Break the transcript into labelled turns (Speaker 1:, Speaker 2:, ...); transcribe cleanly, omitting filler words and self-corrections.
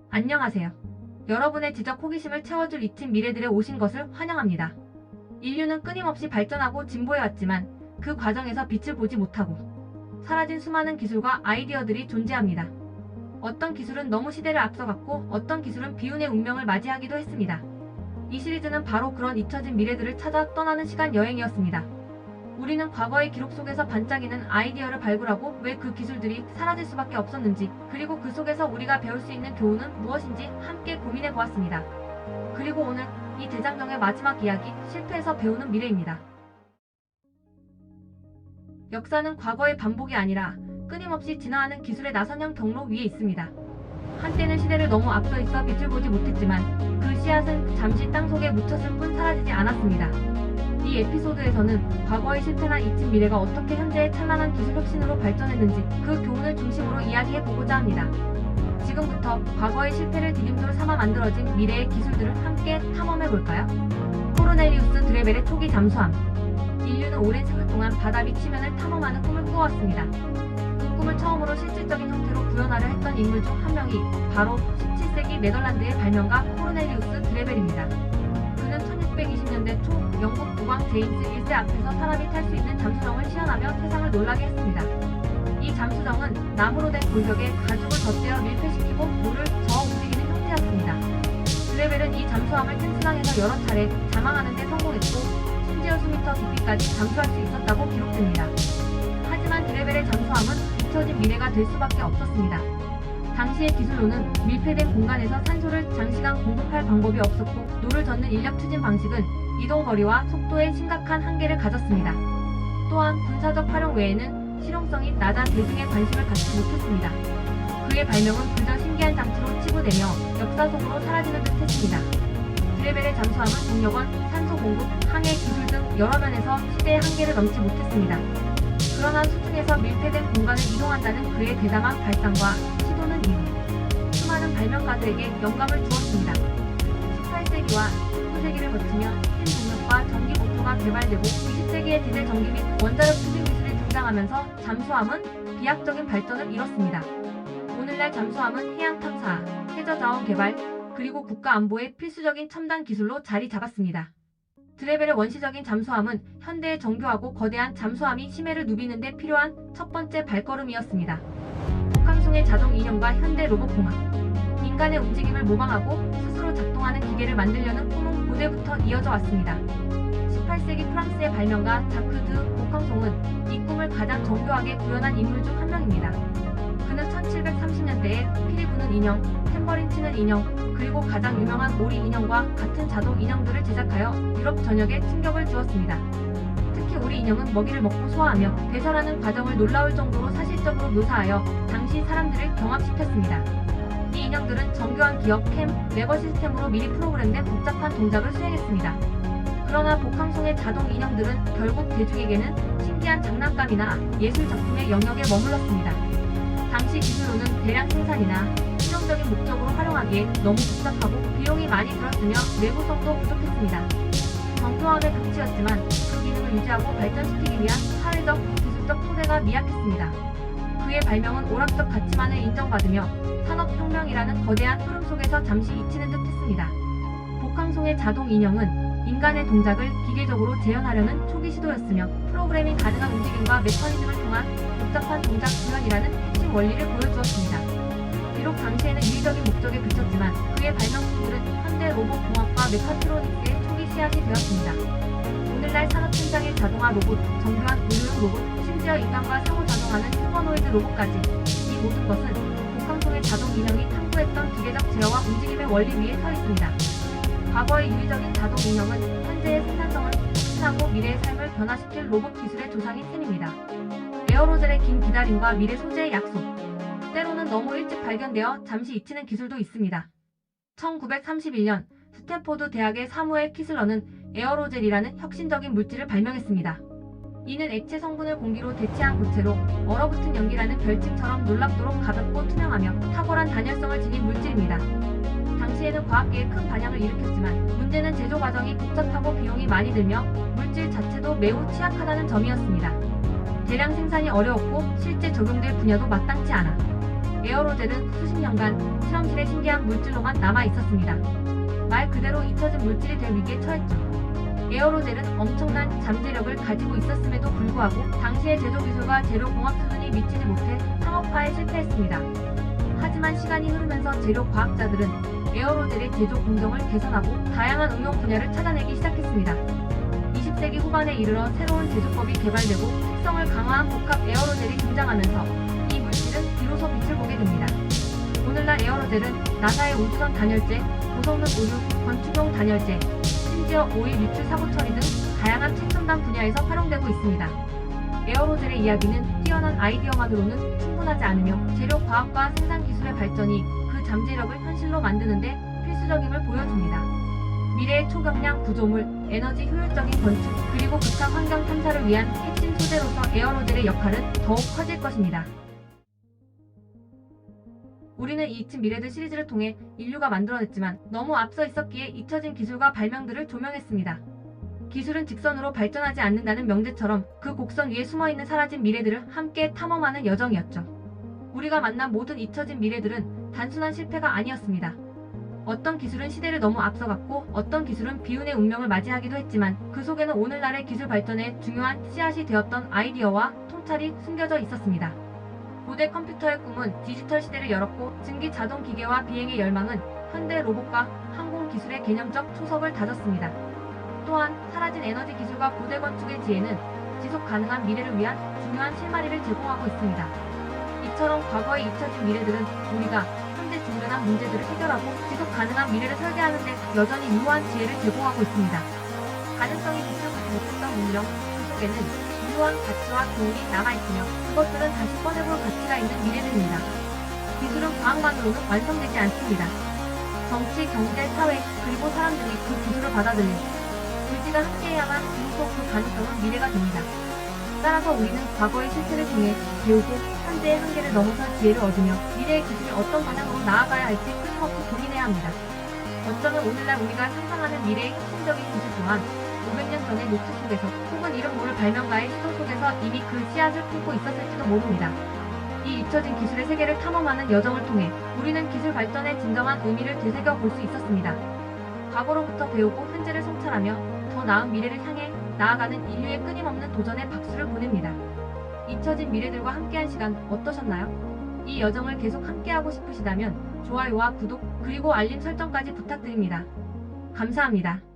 Speaker 1: 안녕하세요. 여러분의 지적 호기심을 채워줄 이 팀 미래들에 오신 것을 환영합니다. 인류는 끊임없이 발전하고 진보해왔지만 그 과정에서 빛을 보지 못하고 사라진 수많은 기술과 아이디어들이 존재합니다. 어떤 기술은 너무 시대를 앞서갔고 어떤 기술은 비운의 운명을 맞이하기도 했습니다. 이 시리즈는 바로 그런 잊혀진 미래들을 찾아 떠나는 시간 여행이었습니다. 우리는 과거의 기록 속에서 반짝이는 아이디어를 발굴하고 왜 그 기술들이 사라질 수밖에 없었는지, 그리고 그 속에서 우리가 배울 수 있는 교훈은 무엇인지 함께 고민해 보았습니다. 그리고 오늘 이 대장정의 마지막 이야기, 실패에서 배우는 미래입니다. 역사는 과거의 반복이 아니라 끊임없이 진화하는 기술의 나선형 경로 위에 있습니다. 한때는 시대를 너무 앞서 있어 빛을 보지 못했지만 그 씨앗은 잠시 땅속에 묻혔을 뿐 사라지지 않았습니다. 이 에피소드에서는 과거의 실패나 잊힌 미래가 어떻게 현재의 찬란한 기술 혁신으로 발전했는지 그 교훈을 중심으로 이야기해보고자 합니다. 지금부터 과거의 실패를 디딤돌 삼아 만들어진 미래의 기술들을 함께 탐험해볼까요? 코르넬리우스 드레벨의 초기 잠수함. 인류는 오랜 세월 동안 바다 밑치면을 탐험하는 꿈을 꾸어왔습니다. 그 꿈을 처음으로 실질적인 형태로 구현하려 했던 인물 중 한 명이 바로 17세기 네덜란드의 발명가 코르넬리우스 드레벨입니다. 그는 1620년대 초 영국 국왕 제임스 1세 앞에서 사람이 탈 수 있는 잠수정을 시연하며 세상을 놀라게 했습니다. 이 잠수정은 나무로 된 골격에 가죽을 덧대어 밀폐시키고 물을 저어 움직이는 형태였습니다. 드레벨은 이 잠수함을 튼튼항에서 여러 차례 잠항하는 데 성공했고 심지어 수미터 깊이까지 잠수할 수 있었다고 기록됩니다. 하지만 드레벨의 잠수함은 잊혀진 미래가 될 수밖에 없었습니다. 당시의 기술로는 밀폐된 공간에서 산소를 장시간 공급할 방법이 없었고 노를 젓는 인력 추진 방식은 이동거리와 속도에 심각한 한계를 가졌습니다. 또한 군사적 활용 외에는 실용성이 낮아 대중의 관심을 갖지 못했습니다. 그의 발명은 그저 신기한 장치로 치부되며 역사 속으로 사라지는 듯 했습니다. 드레벨의 잠수함은 동력원, 산소 공급, 항해 기술 등 여러 면에서 시대의 한계를 넘지 못했습니다. 그러나 수중에서 밀폐된 공간을 이동한다는 그의 대담한 발상과 시도는 이후 수많은 발명가들에게 영감을 주었습니다. 18세기와 19세기를 거치며 스팀 동력과 전기 모터가 개발되고 20세기의 디젤 전기 및 원자력 추진 기술이 등장하면서 잠수함은 비약적인 발전을 이뤘습니다. 오늘날 잠수함은 해양 탐사, 해저 자원 개발, 그리고 국가 안보의 필수적인 첨단 기술로 자리 잡았습니다. 드레벨의 원시적인 잠수함은 현대의 정교하고 거대한 잠수함이 심해를 누비는 데 필요한 첫 번째 발걸음이었습니다. 복항송의 자동 인형과 현대 로봇 공학. 인간의 움직임을 모방하고 스스로 작동하는 기계를 만들려는 꿈은 고대부터 이어져 왔습니다. 18세기 프랑스의 발명가 자크 드 복항송은 이 꿈을 가장 정교하게 구현한 인물 중 한 명입니다. 그는 1730년대에 피리 부는 인형, 탬버린 치는 인형, 그리고 가장 유명한 오리 인형과 같은 자동 인형들을 제작하여 유럽 전역에 충격을 주었습니다. 특히 오리 인형은 먹이를 먹고 소화하며 배설하는 과정을 놀라울 정도로 사실적으로 묘사하여 당시 사람들을 경악시켰습니다. 이 인형들은 정교한 기억, 캠, 레버 시스템으로 미리 프로그램된 복잡한 동작을 수행했습니다. 그러나 복항송의 자동 인형들은 결국 대중에게는 신기한 장난감이나 예술 작품의 영역에 머물렀습니다. 당시 기술로는 대량 생산이나 실용적인 목적으로 활용하기에 너무 복잡하고 비용이 많이 들었으며 내구성도 부족했습니다. 정교함의 극치였지만 그 기능을 유지하고 발전시키기 위한 사회적, 기술적 토대가 미약했습니다. 그의 발명은 오락적 가치만을 인정받으며 산업혁명이라는 거대한 흐름 속에서 잠시 잊히는 듯 했습니다. 복항송의 자동 인형은 인간의 동작을 기계적으로 재현하려는 초기 시도였으며 프로그래밍 가능한 움직임과 메커니즘을 통한 복잡한 동작 구현이라는 핵심 원리를 보여주었습니다. 비록 당시에는 유의적인 목적에 그쳤지만 그의 발명품들은 현대 로봇 공학과 메카트로닉스의 초기 씨앗이 되었습니다. 오늘날 산업 현장의 자동화 로봇, 정교한 의료용 로봇, 심지어 인간과 상호작용하는 휴머노이드 로봇까지 이 모든 것은 복항송의 자동 인형이 탐구했던 기계적 제어와 움직임의 원리 위에 서 있습니다. 과거의 유의적인 자동 인형은 현재의 생산성을 혁신하고 미래의 삶을 변화시킬 로봇 기술의 조상인 셈입니다. 에어로젤의 긴 기다림과 미래 소재의 약속. 때로는 너무 일찍 발견되어 잠시 잊히는 기술도 있습니다. 1931년 스탠포드 대학의 사무엘 키슬러는 에어로젤이라는 혁신적인 물질을 발명했습니다. 이는 액체 성분을 공기로 대체한 고체로 얼어붙은 연기라는 별칭처럼 놀랍도록 가볍고 투명하며 탁월한 단열성을 지닌 물질입니다. 당시에는 과학계에 큰 반향을 일으켰지만 문제는 제조 과정이 복잡하고 비용이 많이 들며 물질 자체도 매우 취약하다는 점이었습니다. 대량 생산이 어려웠고 실제 적용될 분야도 마땅치 않아 에어로젤은 수십 년간 실험실의 신기한 물질로만 남아 있었습니다. 말 그대로 잊혀진 물질이 될 위기에 처했죠. 에어로젤은 엄청난 잠재력을 가지고 있었음에도 불구하고 당시의 제조 기술과 재료 공학 수준이 미치지 못해 상업화에 실패했습니다. 하지만 시간이 흐르면서 재료 과학자들은 에어로젤의 제조 공정을 개선하고 다양한 응용 분야를 찾아내기 시작했습니다. 20세기 후반에 이르러 새로운 제조법이 개발되고 특성을 강화한 복합 에어로젤이 등장하면서 이 물질은 비로소 빛을 보게 됩니다. 오늘날 에어로젤은 나사의 우주선 단열재, 고성능 의류, 건축용 단열재, 심지어 오일 유출 사고 처리 등 다양한 최첨단 분야에서 활용되고 있습니다. 에어로젤의 이야기는 뛰어난 아이디어만으로는 충분하지 않으며 재료 과학과 생산 기술의 발전이 그 잠재력을 현실로 만드는 데 필수적임을 보여줍니다. 미래의 초경량 구조물, 에너지 효율적인 건축, 그리고 극한 환경 탐사를 위한 핵심 소재로서 에어로젤의 역할은 더욱 커질 것입니다. 우리는 잊힌 미래들 시리즈를 통해 인류가 만들어냈지만 너무 앞서 있었기에 잊혀진 기술과 발명들을 조명했습니다. 기술은 직선으로 발전하지 않는다는 명제처럼 그 곡선 위에 숨어있는 사라진 미래들을 함께 탐험하는 여정이었죠. 우리가 만난 모든 잊혀진 미래들은 단순한 실패가 아니었습니다. 어떤 기술은 시대를 너무 앞서갔고 어떤 기술은 비운의 운명을 맞이하기도 했지만 그 속에는 오늘날의 기술 발전에 중요한 씨앗이 되었던 아이디어와 통찰이 숨겨져 있었습니다. 고대 컴퓨터의 꿈은 디지털 시대를 열었고 증기 자동 기계와 비행의 열망은 현대 로봇과 항공 기술의 개념적 초석을 다졌습니다. 또한 사라진 에너지 기술과 고대 건축의 지혜는 지속 가능한 미래를 위한 중요한 실마리를 제공하고 있습니다. 이처럼 과거에 잊혀진 미래들은 우리가 현재 중요한 문제들을 해결하고 지속 가능한 미래를 설계하는 데 여전히 유효한 지혜를 제공하고 있습니다. 가능성이 빛을 보지 못했던 운명, 그 속에는 유효한 가치와 교훈이 남아있으며 그것들은 다시 꺼내볼 가치가 있는 미래들입니다. 기술은 과학만으로는 완성되지 않습니다. 정치, 경제, 사회, 그리고 사람들이 그 기술을 받아들이고 의지가 함께해야만 비로소 그 가능성은 미래가 됩니다. 따라서 우리는 과거의 실패를 통해 배우고 현재의 한계를 넘어서 지혜를 얻으며 미래의 기술이 어떤 방향으로 나아가야 할지 끊임없이 고민해야 합니다. 어쩌면 오늘날 우리가 상상하는 미래의 혁신적인 기술 또한 500년 전의 노트 속에서 혹은 이름 모를 발명가의 시도 속에서 이미 그 씨앗을 품고 있었을지도 모릅니다. 이 잊혀진 기술의 세계를 탐험하는 여정을 통해 우리는 기술 발전의 진정한 의미를 되새겨 볼 수 있었습니다. 과거로부터 배우고 현재를 성찰하며 더 나은 미래를 향해 나아가는 인류의 끊임없는 도전에 박수를 보냅니다. 잊혀진 미래들과 함께한 시간 어떠셨나요? 이 여정을 계속 함께하고 싶으시다면 좋아요와 구독 그리고 알림 설정까지 부탁드립니다. 감사합니다.